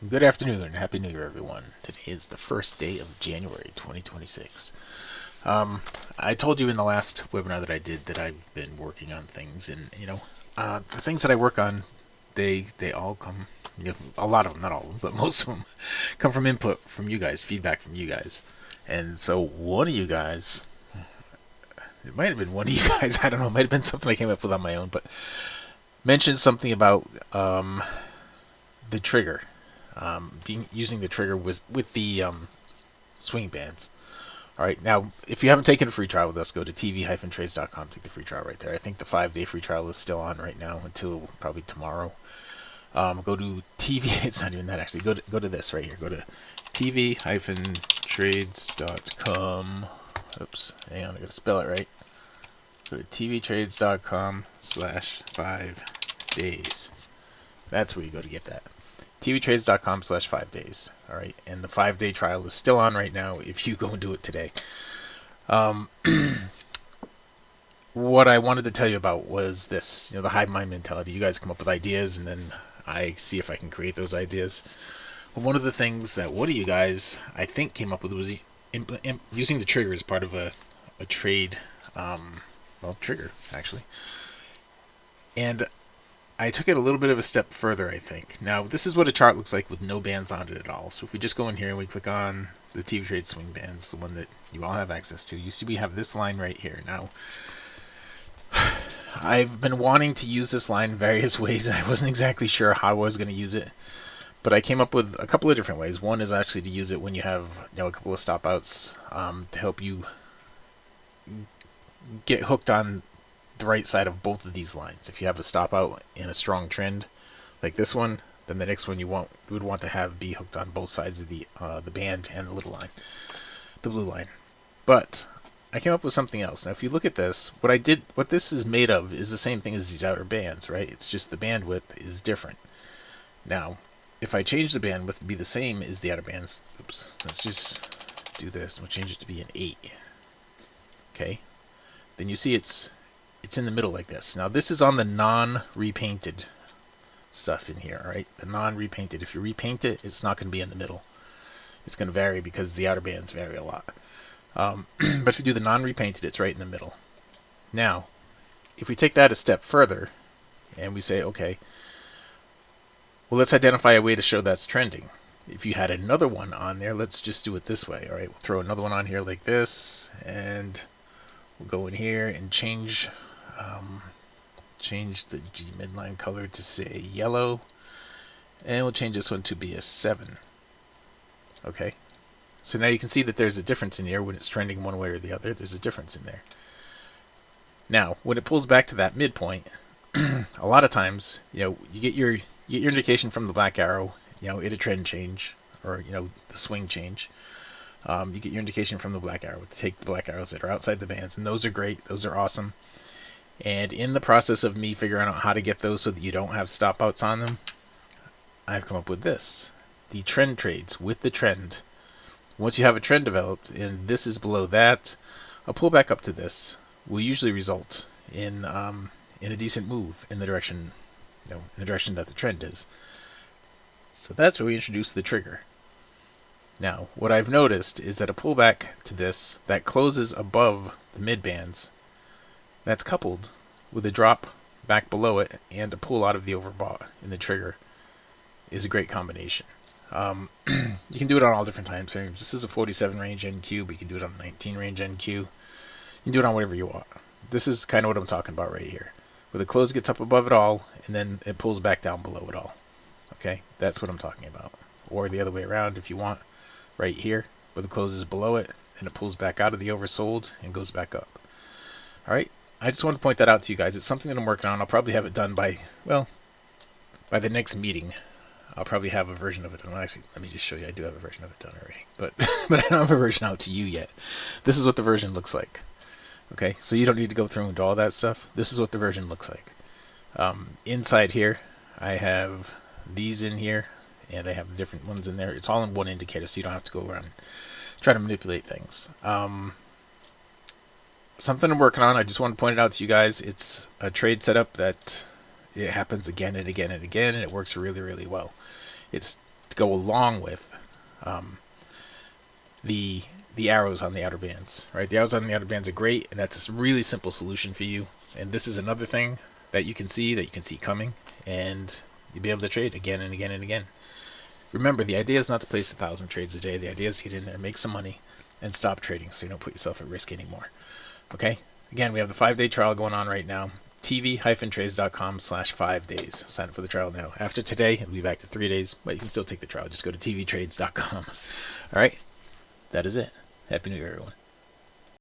Good afternoon and Happy New Year, everyone. Today is the first day of January 2026. Um, I told you in the last webinar that I did that I've been working on things, and the things that I work on, they all come, a lot of them, not all of them, but most of them, come from input from you guys, feedback from you guys. And so one of you guys, it might have been one of you guys, I don't know, it might have been something I came up with on my own, but mentioned something about the trigger, using the trigger with the swing bands. All right, now if you haven't taken a free trial with us, go to tv-trades.com. Take the free trial right there. I think the 5-day free trial is still on right now until probably tomorrow. Go to TV. It's not even that actually. Go to this right here. Go to tv-trades.com. Oops, hang on, I gotta spell it right. Go to tvtrades.com/5days. That's where you go to get that. tvtrades.com/5days. All right, and the 5-day trial is still on right now if you go and do it today. What I wanted to tell you about was this, the hive mind mentality. You guys come up with ideas, and then I see if I can create those ideas. Well, one of the things that one of you guys, I think, came up with was using the trigger as part of a trade, trigger, actually. And I took it a little bit of a step further, I think. Now, this is what a chart looks like with no bands on it at all. So if we just go in here and we click on the TV Trade swing bands, the one that you all have access to, you see we have this line right here. Now, I've been wanting to use this line various ways. I wasn't exactly sure how I was going to use it, but I came up with a couple of different ways. One is actually to use it when you have a couple of stop outs to help you get hooked on the right side of both of these lines. If you have a stop out in a strong trend like this one, then the next one you would want to have be hooked on both sides of the band and the little line, the blue line. But I came up with something else. Now, if you look at this, what this is made of is the same thing as these outer bands, right? It's just the bandwidth is different. Now, if I change the bandwidth to be the same as the outer bands, oops, let's just do this. We'll change it to be an 8. Okay, then you see it's in the middle like this. Now, this is on the non-repainted stuff in here, all right? The non-repainted. If you repaint it, it's not going to be in the middle. It's going to vary because the outer bands vary a lot. But if you do the non-repainted, it's right in the middle. Now, if we take that a step further and we say, okay, well, let's identify a way to show that's trending. If you had another one on there, let's just do it this way. All right, we'll throw another one on here like this, and we'll go in here and change the G midline color to say yellow, and we'll change this one to be a 7. Okay, so now you can see that there's a difference in here when it's trending one way or the other. There's a difference in there. Now, when it pulls back to that midpoint, a lot of times, you get your indication from the black arrow. It a trend change or the swing change. You get your indication from the black arrow. Take the black arrows that are outside the bands, and those are great. Those are awesome. And in the process of me figuring out how to get those so that you don't have stop outs on them, I've come up with this. The trend trades with the trend. Once you have a trend developed and this is below that, a pull back up to this will usually result in a decent move in the direction, in the direction that the trend is. So that's where we introduce the trigger. Now, what I've noticed is that a pullback to this that closes above the mid bands, that's coupled with a drop back below it and a pull out of the overbought in the trigger is a great combination. You can do it on all different time frames. This is a 47 range NQ, but you can do it on a 19 range NQ. You can do it on whatever you want. This is kind of what I'm talking about right here, where the close gets up above it all and then it pulls back down below it all. Okay, that's what I'm talking about. Or the other way around if you want, right here, where the close is below it and it pulls back out of the oversold and goes back up. All right, I just want to point that out to you guys. It's something that I'm working on. I'll probably have it done by the next meeting. I'll probably have a version of it done. Actually, let me just show you. I do have a version of it done already, but I don't have a version out to you yet. This is what the version looks like. Okay, so you don't need to go through and do all that stuff. This is what the version looks like. Inside here, I have these in here, and I have the different ones in there. It's all in one indicator, so you don't have to go around and try to manipulate things. Something I'm working on. I just want to point it out to you guys. It's a trade setup that it happens again and again and again, and it works really, really well. It's to go along with the arrows on the outer bands, right? The arrows on the outer bands are great, and that's a really simple solution for you. And this is another thing that you can see coming, and you'll be able to trade again and again and again. Remember, the idea is not to place 1,000 trades a day. The idea is to get in there, make some money, and stop trading so you don't put yourself at risk anymore. Okay? Again, we have the 5-day trial going on right now. tv-trades.com/5 days. Sign up for the trial now. After today, it'll be back to 3 days, but you can still take the trial. Just go to tvtrades.com. All right? That is it. Happy New Year, everyone.